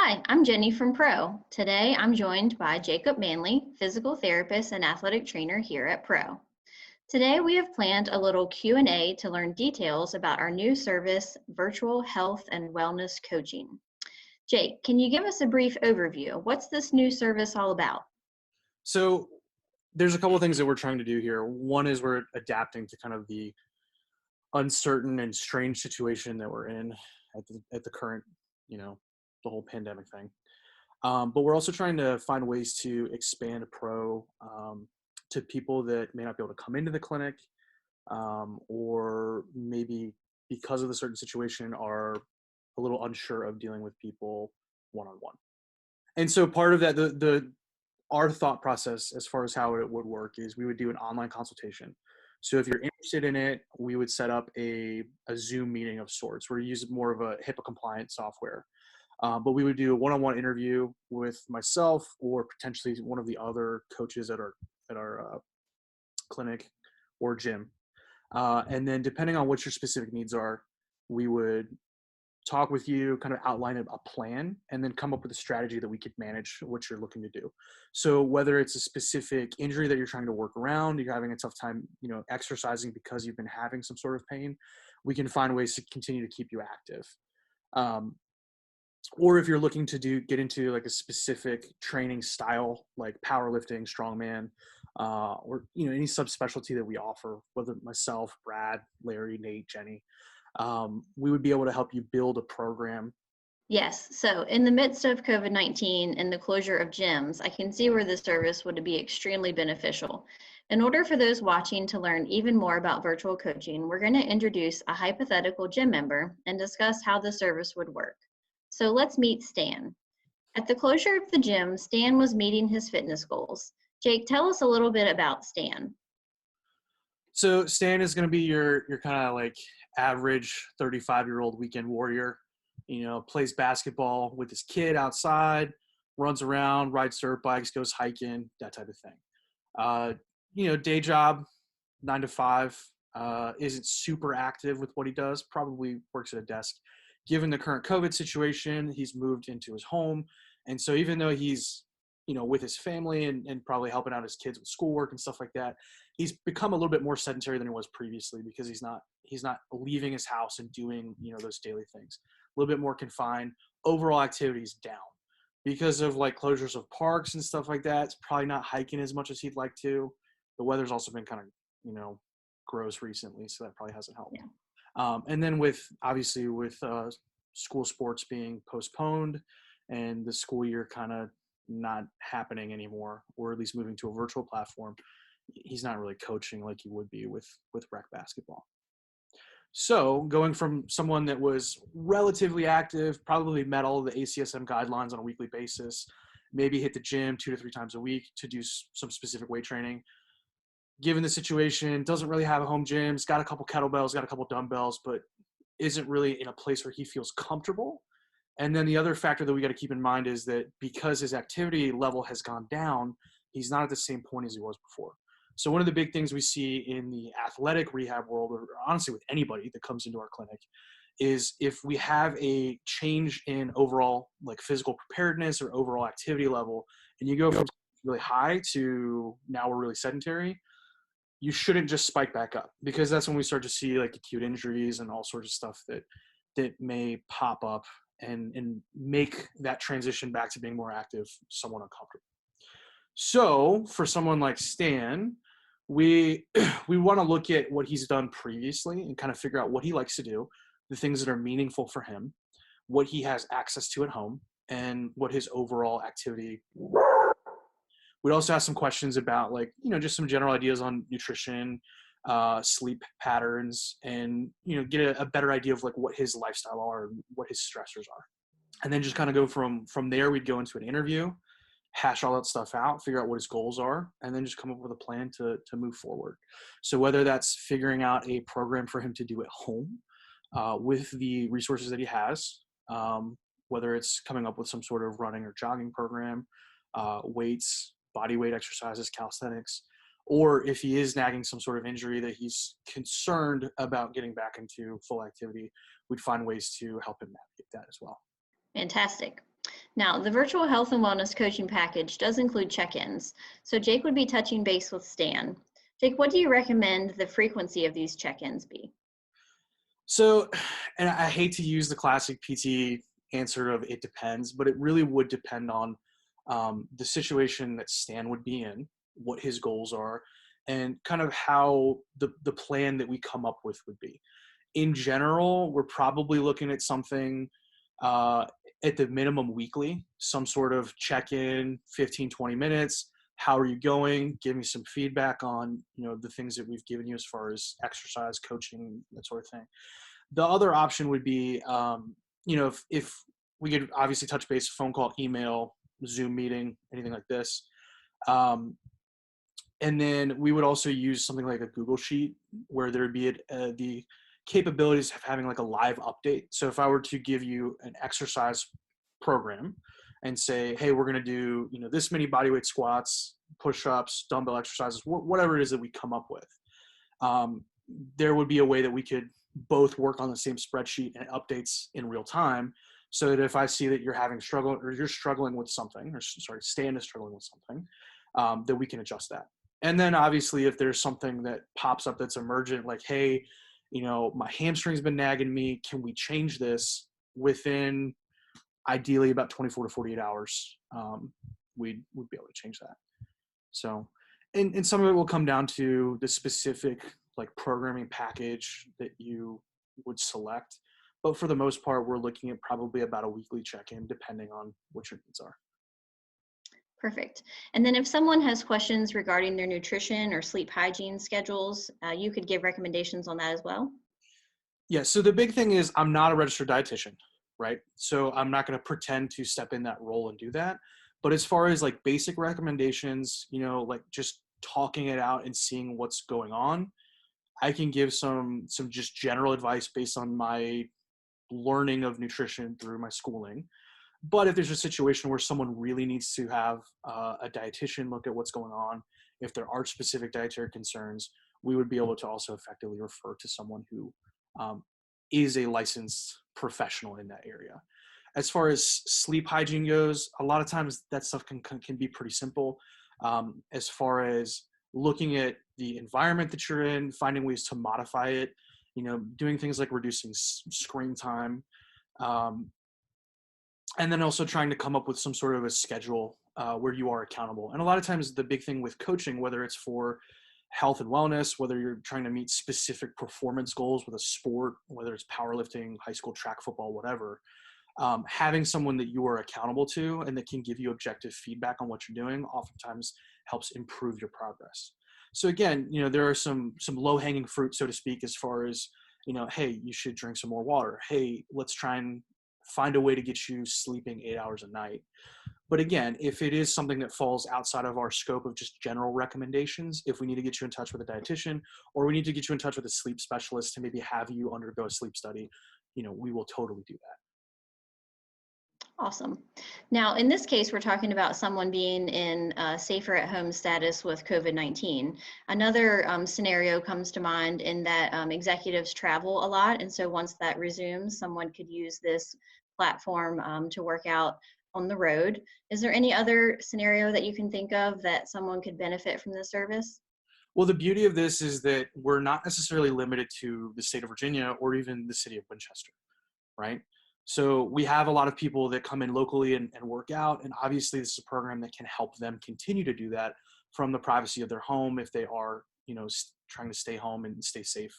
Hi, I'm Jenny from Pro. Today I'm joined by Jacob Manley, physical therapist and athletic trainer here at Pro. Today we have planned a little Q&A to learn details about our new service, virtual health and wellness coaching. Jake, can you give us a brief overview? What's this new service all about? So there's a couple of things that we're trying to do here. One is we're adapting to kind of the uncertain and strange situation that we're in at the current, the whole pandemic thing. But we're also trying to find ways to expand Pro to people that may not be able to come into the clinic, or maybe because of the certain situation are a little unsure of dealing with people one-on-one. And so part of that, our thought process as far as how it would work is we would do an online consultation. So if you're interested in it, we would set up a Zoom meeting of sorts where we use more of a HIPAA compliant software. But we would do a one-on-one interview with myself or potentially one of the other coaches at our clinic or gym. And then depending on what your specific needs are, we would talk with you, kind of outline a plan, and then come up with a strategy that we could manage what you're looking to do. So whether it's a specific injury that you're trying to work around, you're having a tough time, exercising because you've been having some sort of pain, we can find ways to continue to keep you active. Or if you're looking to get into like a specific training style, like powerlifting, strongman, or any subspecialty that we offer, whether myself, Brad, Larry, Nate, Jenny, we would be able to help you build a program. Yes, so in the midst of COVID-19 and the closure of gyms, I can see where this service would be extremely beneficial. In order for those watching to learn even more about virtual coaching, we're going to introduce a hypothetical gym member and discuss how the service would work. So let's meet Stan. At the closure of the gym, Stan was meeting his fitness goals. Jake, tell us a little bit about Stan. So Stan is going to be your kind of like average 35-year-old weekend warrior, plays basketball with his kid outside, runs around, rides dirt bikes, goes hiking, that type of thing. Day job, 9 to 5, isn't super active with what he does, probably works at a desk. Given the current COVID situation, he's moved into his home. And so even though he's, with his family and probably helping out his kids with schoolwork and stuff like that, he's become a little bit more sedentary than he was previously because he's not leaving his house and doing, those daily things. A little bit more confined. Overall activity is down because of like closures of parks and stuff like that. It's probably not hiking as much as he'd like to. The weather's also been kind of, gross recently, so that probably hasn't helped. Yeah. And then with school sports being postponed and the school year kind of not happening anymore, or at least moving to a virtual platform, he's not really coaching like he would be with rec basketball. So going from someone that was relatively active, probably met all of the ACSM guidelines on a weekly basis, maybe hit the gym 2 to 3 times a week to do some specific weight training, given the situation, doesn't really have a home gym, has got a couple kettlebells, got a couple dumbbells, but isn't really in a place where he feels comfortable. And then the other factor that we got to keep in mind is that because his activity level has gone down, he's not at the same point as he was before. So one of the big things we see in the athletic rehab world, or honestly with anybody that comes into our clinic, is if we have a change in overall like physical preparedness or overall activity level, and you go from really high to now we're really sedentary, you shouldn't just spike back up, because that's when we start to see like acute injuries and all sorts of stuff that may pop up and make that transition back to being more active somewhat uncomfortable. So for someone like Stan, we want to look at what he's done previously and kind of figure out what he likes to do, the things that are meaningful for him, what he has access to at home, and what his overall activity. We'd also ask some questions about just some general ideas on nutrition, sleep patterns, and get a better idea of like what his lifestyle are and what his stressors are. And then just kind of go from there. We'd go into an interview, hash all that stuff out, figure out what his goals are, and then just come up with a plan to move forward. So whether that's figuring out a program for him to do at home with the resources that he has, whether it's coming up with some sort of running or jogging program, weights, body weight exercises, calisthenics, or if he is nagging some sort of injury that he's concerned about getting back into full activity, we'd find ways to help him navigate that as well. Fantastic. Now, the virtual health and wellness coaching package does include check-ins. So Jake would be touching base with Stan. Jake, what do you recommend the frequency of these check-ins be? So, and I hate to use the classic PT answer of it depends, but it really would depend on the situation that Stan would be in, what his goals are, and kind of how the plan that we come up with would be. In general, we're probably looking at something uh, at the minimum weekly, some sort of check-in, 15, 20 minutes. How are you going? Give me some feedback on, the things that we've given you as far as exercise, coaching, that sort of thing. The other option would be, if we could obviously touch base, phone call, email, Zoom meeting, anything like this. Um, and then we would also use something like a Google Sheet where there would be the capabilities of having like a live update. So if I were to give you an exercise program and say, hey, we're going to do, this many bodyweight squats, push-ups, dumbbell exercises, whatever it is that we come up with, um, there would be a way that we could both work on the same spreadsheet and updates in real time, so that if I see that you're having struggle or you're struggling with something, or sorry, Stan is struggling with something, that we can adjust that. And then obviously if there's something that pops up that's emergent, like, hey, my hamstring's been nagging me, can we change this within ideally about 24 to 48 hours? We'd be able to change that. So, and some of it will come down to the specific like programming package that you would select. But for the most part, we're looking at probably about a weekly check-in, depending on what your needs are. Perfect. And then if someone has questions regarding their nutrition or sleep hygiene schedules, you could give recommendations on that as well. Yeah, so the big thing is I'm not a registered dietitian, right? So I'm not going to pretend to step in that role and do that. But as far as like basic recommendations, like just talking it out and seeing what's going on, I can give some just general advice based on my learning of nutrition through my schooling. But if there's a situation where someone really needs to have a dietitian look at what's going on, if there are specific dietary concerns, we would be able to also effectively refer to someone who um, is a licensed professional in that area. As far as sleep hygiene goes, a lot of times that stuff can be pretty simple. As far as looking at the environment that you're in, finding ways to modify it, doing things like reducing screen time, um, and then also trying to come up with some sort of a schedule where you are accountable. And a lot of times the big thing with coaching, whether it's for health and wellness, whether you're trying to meet specific performance goals with a sport, whether it's powerlifting, high school track, football, whatever, having someone that you are accountable to and that can give you objective feedback on what you're doing oftentimes helps improve your progress. So again, there are some low-hanging fruit, so to speak, as far as, hey, you should drink some more water. Hey, let's try and find a way to get you sleeping 8 hours a night. But again, if it is something that falls outside of our scope of just general recommendations, if we need to get you in touch with a dietitian or we need to get you in touch with a sleep specialist to maybe have you undergo a sleep study, we will totally do that. Awesome. Now, in this case, we're talking about someone being in safer at home status with COVID-19. Another scenario comes to mind in that executives travel a lot. And so once that resumes, someone could use this platform to work out on the road. Is there any other scenario that you can think of that someone could benefit from this service? Well, the beauty of this is that we're not necessarily limited to the state of Virginia or even the city of Winchester, right? So we have a lot of people that come in locally and work out. And obviously this is a program that can help them continue to do that from the privacy of their home if they are, trying to stay home and stay safe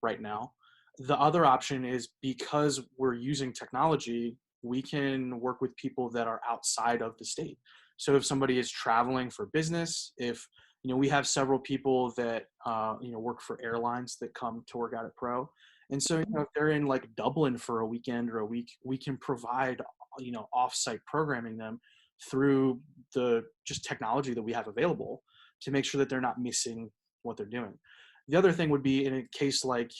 right now. The other option is because we're using technology, we can work with people that are outside of the state. So if somebody is traveling for business, if, we have several people that, work for airlines that come to work out at Pro. And so, if they're in like Dublin for a weekend or a week, we can provide, offsite programming them through the just technology that we have available to make sure that they're not missing what they're doing. The other thing would be in a case like,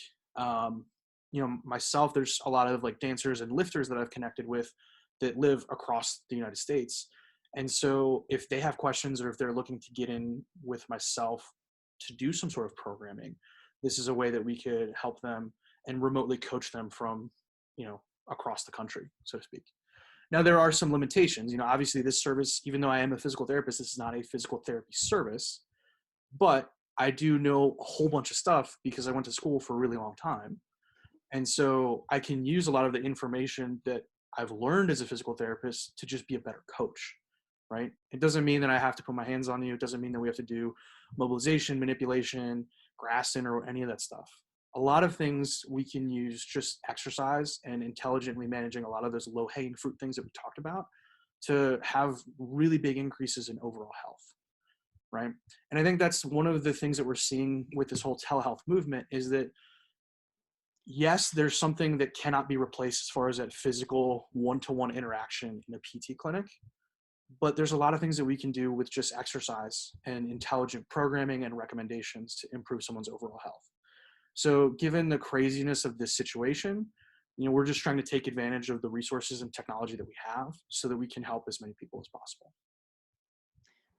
myself, there's a lot of like dancers and lifters that I've connected with that live across the United States. And so if they have questions or if they're looking to get in with myself to do some sort of programming, this is a way that we could help them and remotely coach them from, across the country, so to speak. Now, there are some limitations. Obviously this service, even though I am a physical therapist, this is not a physical therapy service, but I do know a whole bunch of stuff because I went to school for a really long time. And so I can use a lot of the information that I've learned as a physical therapist to just be a better coach, right? It doesn't mean that I have to put my hands on you. It doesn't mean that we have to do mobilization, manipulation, grassing, or any of that stuff. A lot of things we can use just exercise and intelligently managing a lot of those low-hanging fruit things that we talked about to have really big increases in overall health, right? And I think that's one of the things that we're seeing with this whole telehealth movement is that yes, there's something that cannot be replaced as far as that physical one-to-one interaction in a PT clinic, but there's a lot of things that we can do with just exercise and intelligent programming and recommendations to improve someone's overall health. So given the craziness of this situation, we're just trying to take advantage of the resources and technology that we have so that we can help as many people as possible.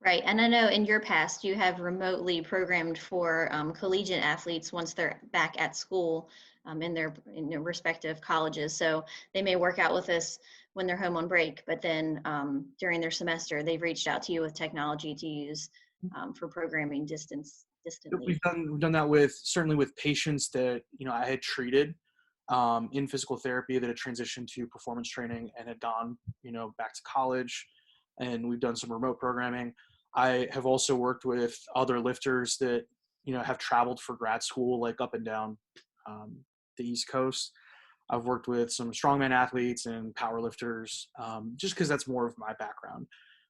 Right. And I know in your past, you have remotely programmed for collegiate athletes once they're back at school in their respective colleges. So they may work out with us when they're home on break, but then during their semester, they've reached out to you with technology to use for programming distantly. We've done that certainly with patients that I had treated in physical therapy that had transitioned to performance training and had gone back to college, and we've done some remote programming. I have also worked with other lifters that have traveled for grad school, like up and down the East Coast. I've worked with some strongman athletes and power lifters, just because that's more of my background.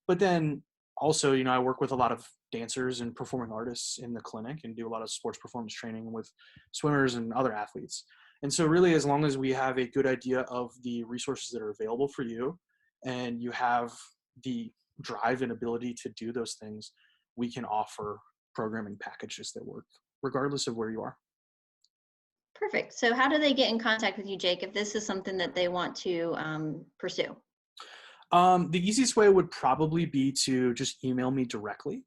But then also, I work with a lot of dancers and performing artists in the clinic and do a lot of sports performance training with swimmers and other athletes. And so really, as long as we have a good idea of the resources that are available for you and you have the drive and ability to do those things, we can offer programming packages that work regardless of where you are. Perfect. So how do they get in contact with you, Jake, if this is something that they want to pursue? The easiest way would probably be to just email me directly.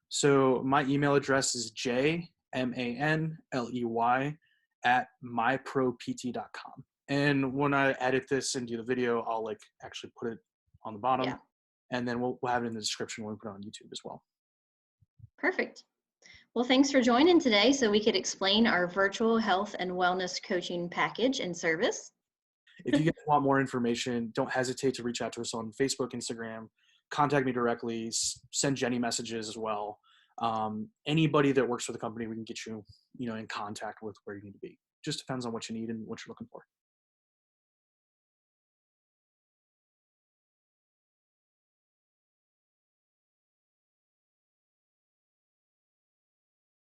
So my email address is jmanley@mypropt.com. And when I edit this and do the video, I'll actually put it on the bottom. Yeah. And then we'll have it in the description when we put it on YouTube as well. Perfect. Well, thanks for joining today so we could explain our virtual health and wellness coaching package and service. If you guys want more information, don't hesitate to reach out to us on Facebook, Instagram, contact me directly, send Jenny messages as well. Anybody that works for the company, we can get you, in contact with where you need to be. Just depends on what you need and what you're looking for.